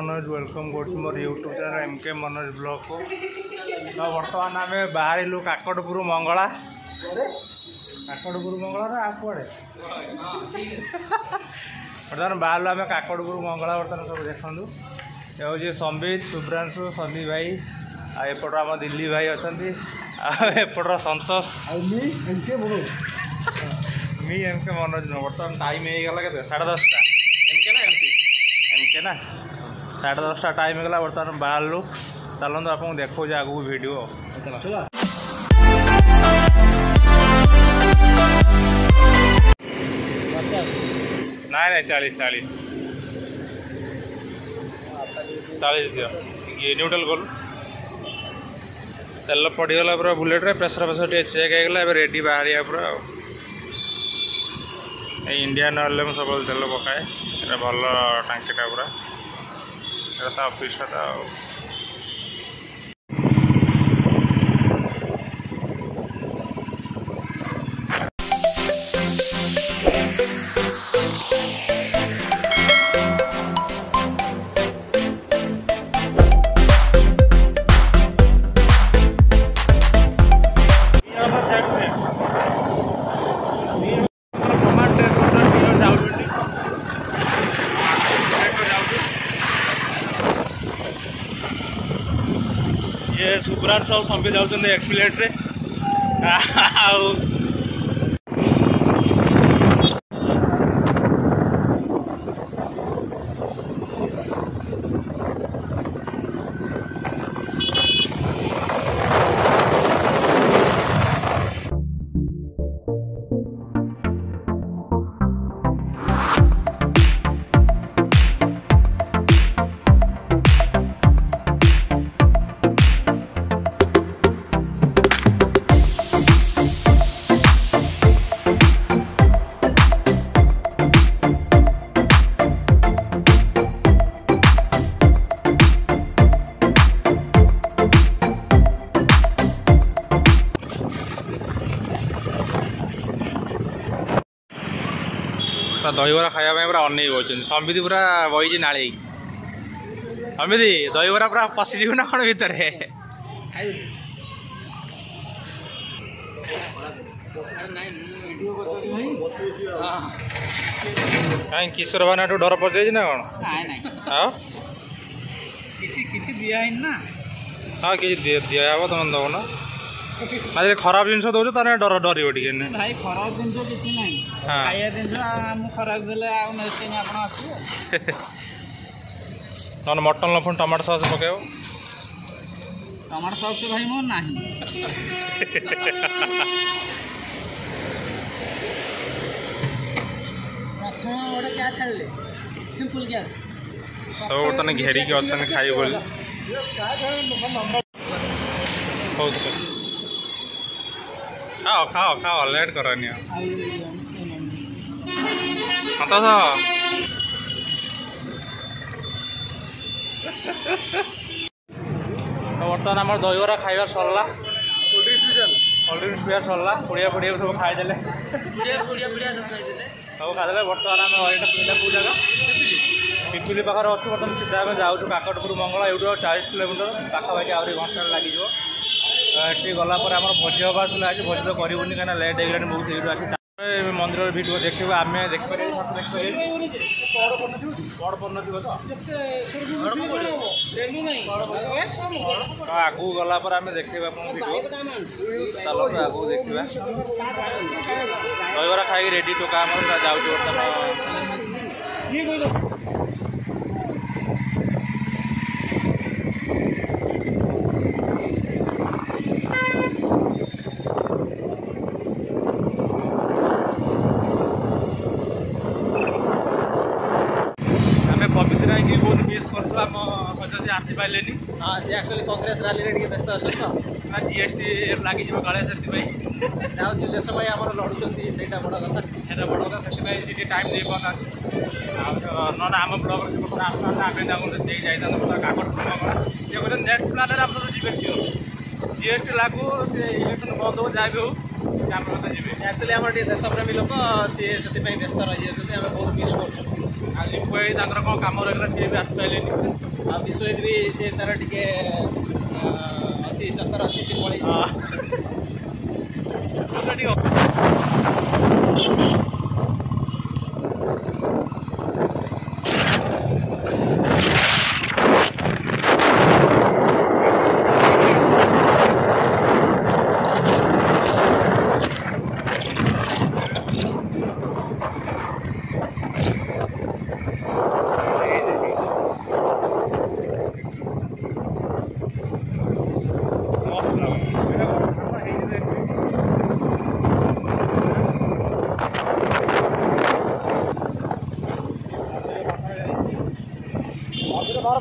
Manoj welcome कर मोर YouTube channel MK Manoj blog को। तो बर्तमान आम बाहर काकटपुर मंगला आपड़े बर्तमान बाहर आम काकटपुर मंगला बर्तमान सब देखूँ ये संबित शुभ्रांशु सनी भाई एपट आम दिल्ली भाई अच्छा एपट सतोष मी एमके मनोज न बर्तमान टाइम हो गला के 10:30 एमके ना 10:30 टाइम होगा बर्तमान बाहर चलते आपको देखो आगू वीडियो ना 40 दियो ये न्यूट्रल गोल तेल पड़गला पूरा बुलेट रे प्रेसर टे चेक होगा रेडी बाहर पूरा इंडियन ऑयल में सब तेल पकाए भल टांकीटा पूरा ये ऑफिस ये सुब्रांश सब संबि जाऊँ एक्सप्लेट रे दहीबरा खाया पूरा अन संबित पूरा बही नाली संबित दहीबरा पूरा पशिज ना कौन भितर कहीं किशोर भाई डर पड़ जाए ना कौन हाँ कि दिया तुम दब ना खराब जिन दौ डर डर भाई खराब जिन किसी ना खाया जिन खराब ना मटन लफुन टमाटो सॉस पकेब टमाटो सॉस भाई मोर ना क्या छाड़े सिंपल गैस सब बर्तमान घेरिकी अच्छा खाई बोली खाओ खाओ खाओ लेट करनी तो बर्तमान आम दहीबरा खाइबा सरला कोल्ड ड्रिंक्स पिया सरला पुड़िया पुड़िया सब खाईदे सब खाईदे बर्तमान आम कौ जगह पिपली पाखे अच्छु बर्तमान सीधा आम जाऊँ काकटपुर मंगला यूँ 40 किलोमीटर पाखापाखि आहरी घंटा लगे ये गलापर आम भोजी हबार था आज भोजी तो करूनी कहीं लेट हो बहुत ये आस मंदिर भिडियो देखा आम देखिए आगू गलापर आम देखा भिडियो चलो आगू देखा दहीबरा खाई रेडी टोका आम जाऊँ बर्तमान पवित्रा की बहुत मिस कर आसी पारे हाँ सी एक्चुअली कांग्रेस रैली रे व्यस्त अच्छा जीएसटी लगी काले से देश भाई आम लड़ुंट से बड़ कथा बड़ कथा से टाइम दे पाना ना आम ब्लक आम जाता काकट नेक्स्ट प्लान आप जी जीएसटी लागू से इलेक्शन बंद हो जहाँ भी हो एक्चुअली आम देशप्रेमी लोक सी से व्यस्त रही आम बहुत मिस कर कौन कम रहा सी भी आसपारे आ विश्वजित भी से तार टिके अच्छी चक्कर अच्छी से पड़े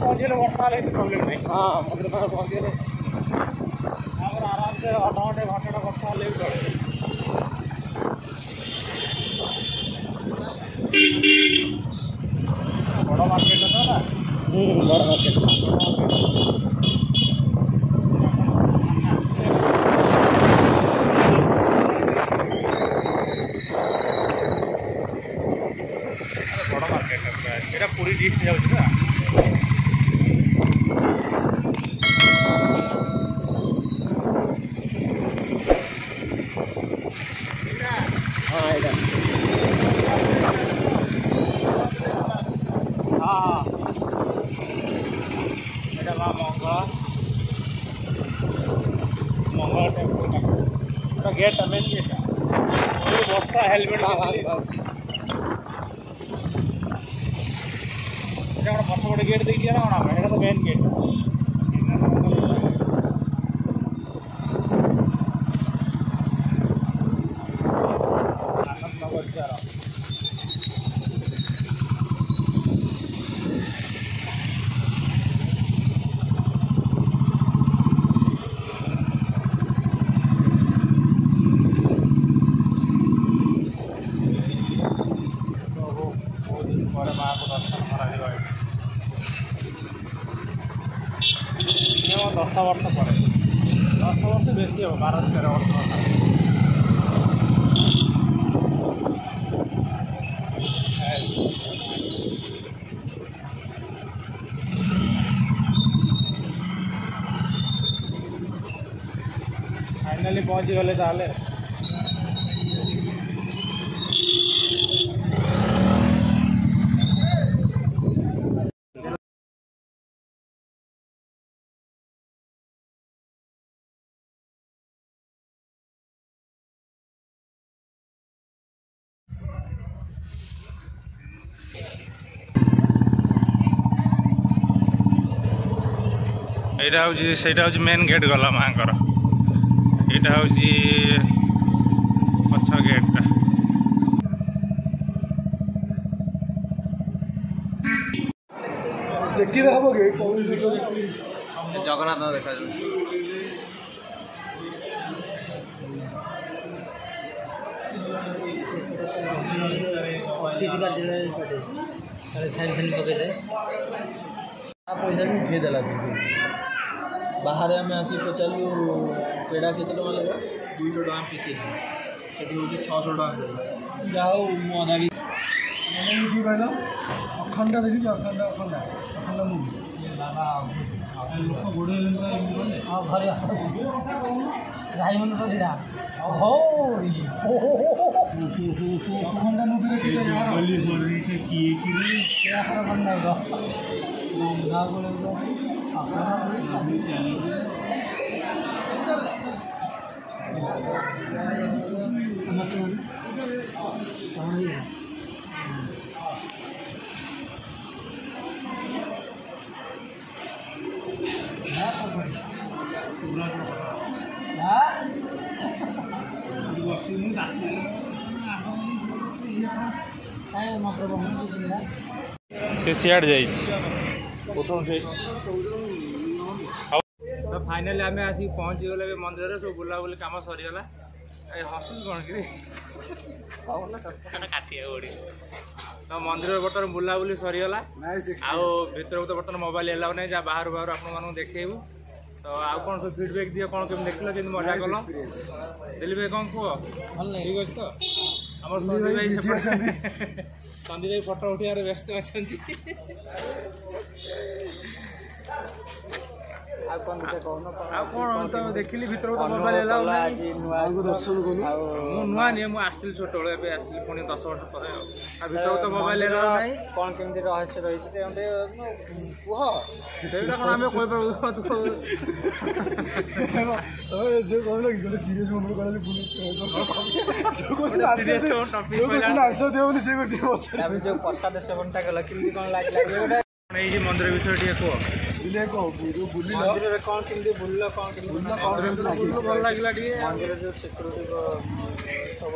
पहुँचे वर्षा प्रोब्लेम नहीं। हाँ मंदिर पाखे पहुँचे आराम से अधघंटे घंटे वर्षा भी चले बड़ मार्केट ना बड़ मार्केट बड़ मार्केट ये पूरी डिस्ट जाऊँ ना गेट मेन गेट वर्षा हेलमेट पछपटे गेट देखिए ना ये तो मेन गेट आनंद नगर माँ को दर्शन कर 10 वर्ष पर 10 वर्ष बेसी हो 12-13 वर्ष फाइनाली पहुँची गले ताले एटा हूँ मेन गेट गला माँ यहाँ हूँ पछ गेटा देखिए हम जगन्नाथ देखा पैसा भी उठे देला बाहर आम आसी पचारू पेड़ा के लगा 200 टका पिके से हूँ 600 टका जाओ अधा कहल अखंड देखिए अखंड अखंड अखंड मुवी लोक गोड़े हाँ घर जाइबन तो सीधा अखंड मुवी देखिए सियाड़ जाइए तो फाइनाली आम आसिक पहुँची गले मंदिर सब बुलाबुली कम सरीगला हसुल कौन कि काटिया पड़ी तो मंदिर बर्तमान बुलाबुली सरीगला आतर तो बर्तमान मोबाइल एलाउ ना जहाँ बाहर बाहर आप देखू तो आउ कौन सब फीडबैक दिए कौन केम देख के मजा कल दिलीप भाई कौन कह ठीक अच्छे तो आम संदीप भाई संदीप भाई फोटो उठार व्यस्त अच्छा देखिली भीतर तो मोबाइल एलाउ नहीं दर्शन कलु मु नुआ नहीं मु आस्तिल छोट बेले पे आस्तिल पुणी 10 वर्ष पर आ भीतर तो मोबाइल एलाउ नहीं कौन केमती रहस्य रही कुह सेटा कोन हमें कोइ पर तू ओए जो कहलो कि गोटे सीरियस मोमेंट कहले पुलिस जो कोन टॉपिक पहिला आंसर देउनी से कोसी बस अभी जो प्रसाद सेवनटा कला केमती कोन लागला ये मंदिर विषय टिके को बुले को बुली मंदिर रे कोन केमती बुललो कोन केमती भल लागला टिके मंदिर जो सिक्योरिटी को सब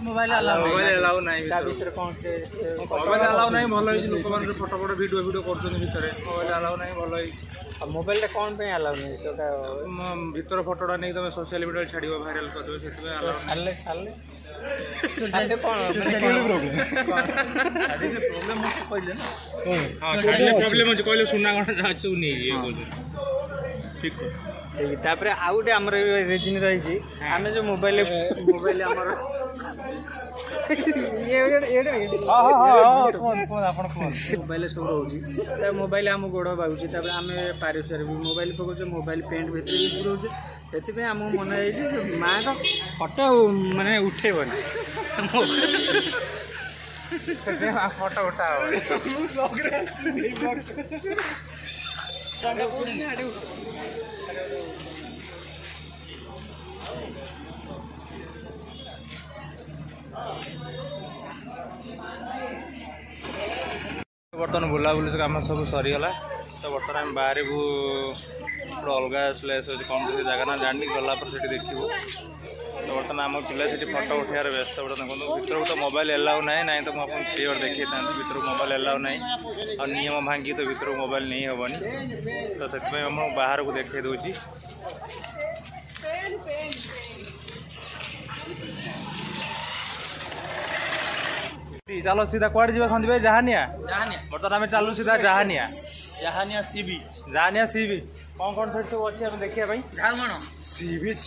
मोबाइल अलाउ नहीं ता विषय कोन के मोबाइल अलाउ नहीं भल होई लोक मान फोटो फोटो वीडियो करछन भीतर मोबाइल अलाउ नहीं भल होई मोबाइल रे कोन पे अलाउ नहीं सोटा भीतर फोटोटा नहीं तमे सोशल मीडिया छाड़िबो वायरल कर देबो सेतबे अलाउ छाड़ले कोन प्रॉब्लम मत कहले ना हां छाड़ले प्रॉब्लम हो कहले सुना गण सुनी ये बोल ठीक तापर आउ गोटे आम रिजन रही आम जो मोबाइल आमर मोबाइल सब रोचे मोबाइल आम गोड़ बागुचे आम पारिश्वर भी मोबाइल पकाचे मोबाइल पेंट भीतर भी पुरोचे से आम मन है माँ का फटो माने उठेबनी फोटो उठा बर्तमान बुलाबुली कम सब सरीगला तो बर्तमान आम बाहर को अलग स्लेस कौन से जगह ना जानी गला से देखू तो बर्तमान आम पिला से फटो उठार व्यस्त बर्तमान देखो भीतर तो मोबाइल एलाउ ना तो मुझे क्लियर देखी था भीतर मोबाइल एलाउ ना और नियम भांगी तो भीतर मोबाइल नहीं हेनी तो से बाहर को देखे दूसरी चलो सीधा कौड़ जा सन्दीप भाई जहानिया बर्तमान आम चलू सीधा जहानिया सी बीच कौन कौन सब सब अच्छे देखिए भाई सी बीच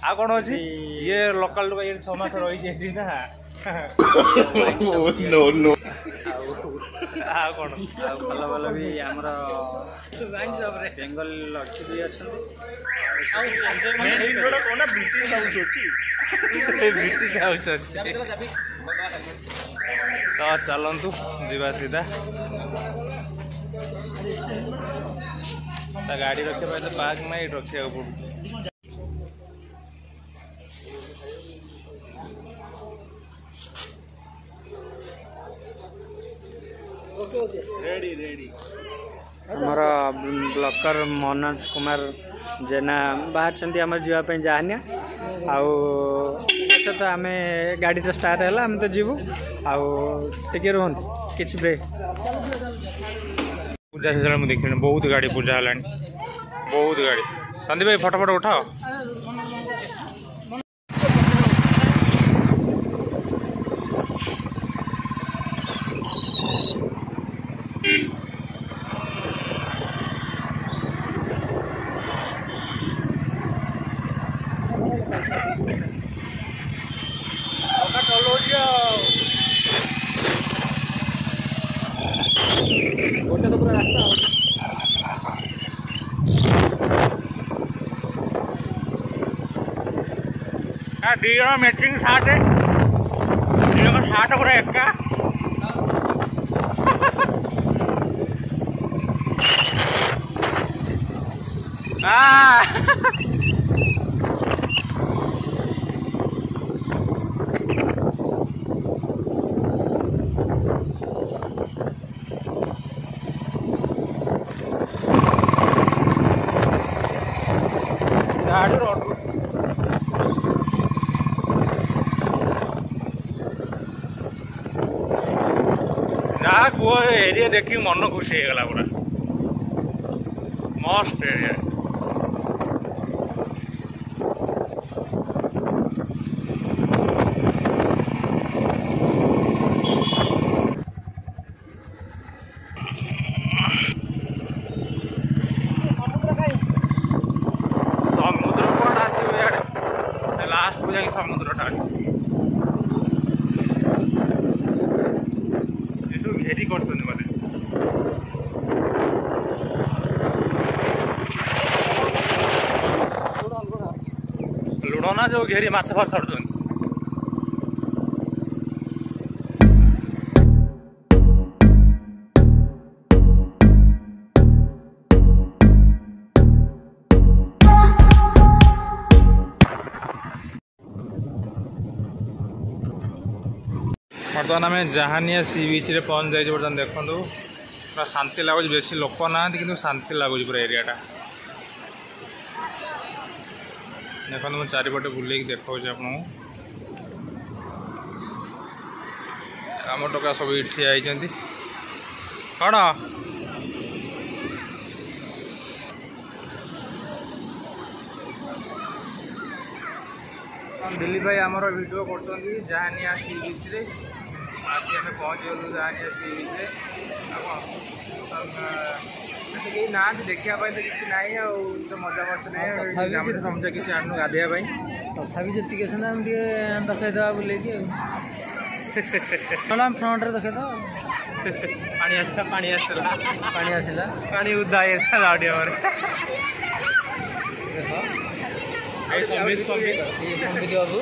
आ कौन अच्छी ये लोकल ये 6 मास रही ना कौन भल भल भी आमर बेंगल लक्ष्य भी अच्छा ब्रिटिश हाउस अच्छी तो चलतु जीवा सीधा गाड़ी रखा तो पार्क नहीं रखा पड़ू रेडी रेडी आमर ब्लॉकर मनोज कुमार जेना बाहर आम जावाई जहानिया आउ तो आम गाड़ी तो स्टार्ट है आम तो जीवु आगे रुहन कि ब्रेक पूजा से मुझे देखी बहुत गाड़ी पूजा है बहुत गाड़ी सन्दीप भाई फटो फटो उठाओ गोटे तो पूरा रास्ता दी जन मैचिंग सार्ट सार्ट पूरा एका गाड़ी रोड जहाँ कुह एरिया देखी मन खुशी हो गला पूरा मस्त एरिया समुद्र कौन आसो लास्ट को जाए समुद्रटा घेरी नना जो घेरी माछ फाछ छाड़ुछन बर्तमान आम जहानिया सी बीच रे पहुँच जाइए। बर्तमान देखो पूरा शांति लगुच बेसी लोक ना कि शांति लगुच पूरा एरियाटा देखो मुझे चारिपटे बुले देखा आपको आम टोका सब ठिया होती कौन दिलीप भाई आमर वीडियो कर जहानिया सी बीच रे आसी आम पहुँच गलु जहानिया सी बीच रे कहीं ना देखापी तो किसी ना तो मजा मस्ती ना समझा किसी आनु गाधेवाई तथापि जी देखा बुले फ्रंट रे देखा पानी आसला पानी उदा लाउडी संबित बाबू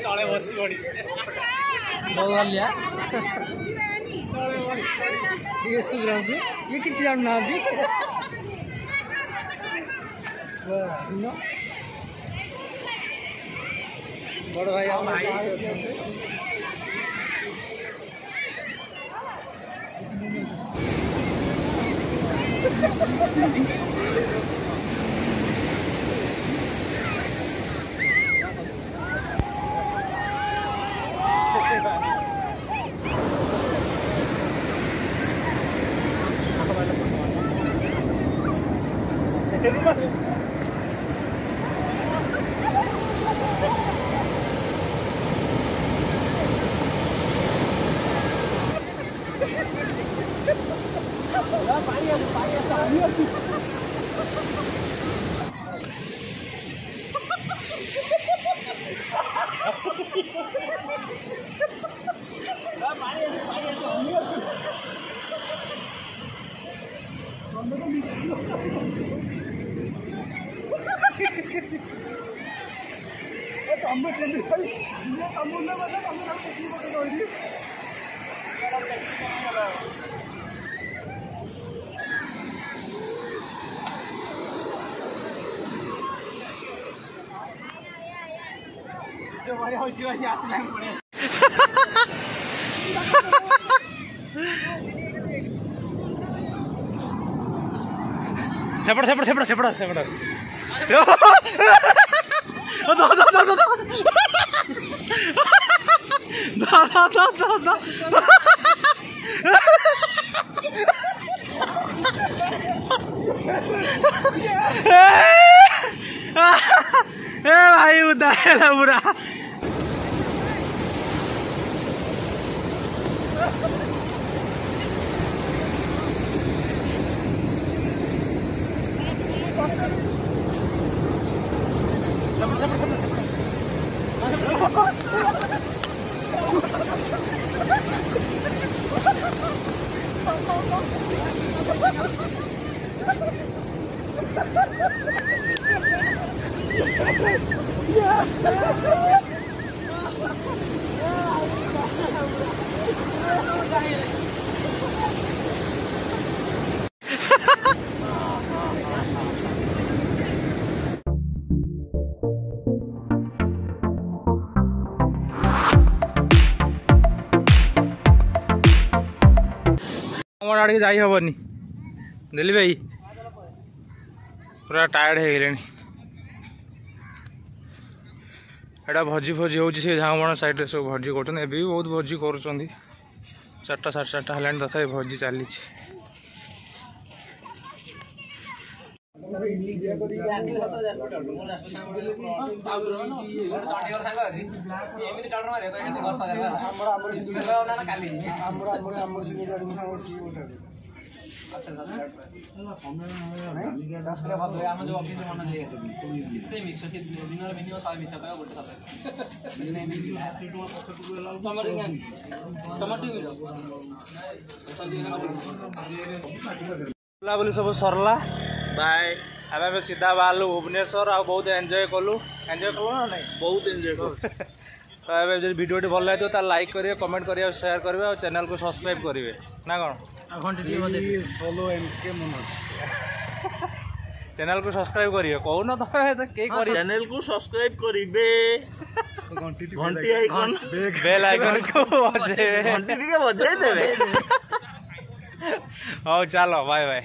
तले बस पड़ी भलिया ये सुधरा ये किसी जानना बड़ भाई सेपड़ सेपड़ सेपड़ सेपड़ सेपड़ भाई उदाहरण पूरा आड़े जाई हेनी दिली भाई पूरा टायर्ड हो गले एटा भोजी भोजी हो झामण साइड सब भोजी कर बहुत भोजी कर 4टा 4:30 है तथा भोजी चली सब सरला बाय। आम सीधा बाहर भुवनेश्वर आ बहुत एंजॉय कलु ना नहीं बहुत एंजॉय करू तो ये जो वीडियो भल लगे तो लाइक करेंगे कमेंट करेंगे शेयर करेंगे और चैनल को सब्सक्राइब करेंगे ना कौन please follow MK Manoj channel को सब्सक्राइब करिए कहून तुम चैनल को सब्सक्राइब करिबे घंटी आइकन बेल आइकन को घंटी टिके बजाई देबे हो चलो बाय बाय।